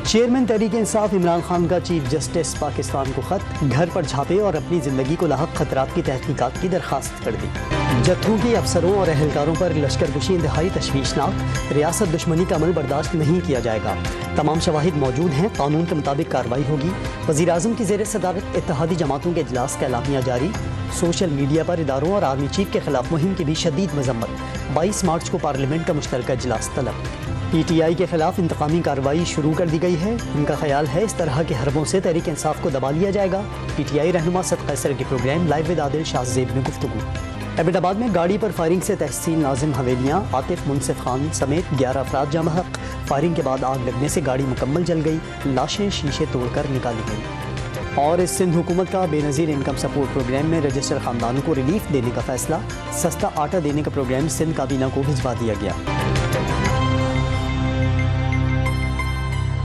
Chairman Tehreek Insaf Imran Khan का chief justice Pakistan को खत, घर पर छापे और अपनी जिंदगी को लाहक खतरात की तहकीकात की दरखास्त कर दी। जत्थों के अफसरों और अहलकारों पर लश्करकुशी इंतहाई तशवीशनाक, रियासत दुश्मनी का अमल बर्दाश्त नहीं किया जाएगा। तमाम शवाहिद मौजूद हैं, कानून के मुताबिक कार्रवाई होगी। वज़ीर आज़म की ज़ेर सदारत इत्तेहादी जमातों के इजलास का एलामिया जारी। सोशल मीडिया पर इदारों और आर्मी चीफ के खिलाफ मुहिम की भी शदीद मजम्मत। 22 मार्च को पार्लियामेंट का मुश्तरका इजलास तलब। PTI के खिलाफ इंतकामी कार्रवाई शुरू कर दी गई है। इनका ख्याल है इस तरह के हरबों से तहरीक इंसाफ को दबा लिया जाएगा। PTI रहनुमा सद कैसर के programme live with Adil Shahzeb में गुफ्तगू। एबटाबाद में गाड़ी पर फायरिंग से तहसील नाजिम हवेलियाँ आतिफ मुनसिफ खान समेत 11 अफराद जाम हक। फायरिंग के बाद आग लगने से गाड़ी मुकम्मल जल गई, लाशें शीशे तोड़कर निकाली गई। और इस सिंध हुकूमत का बेनज़ीर इनकम सपोर्ट प्रोग्राम में रजिस्टर खानदानों को रिलीफ देने का फैसला। सस्ता आटा देने का प्रोग्राम सिंध काबीना को भिजवा दिया गया।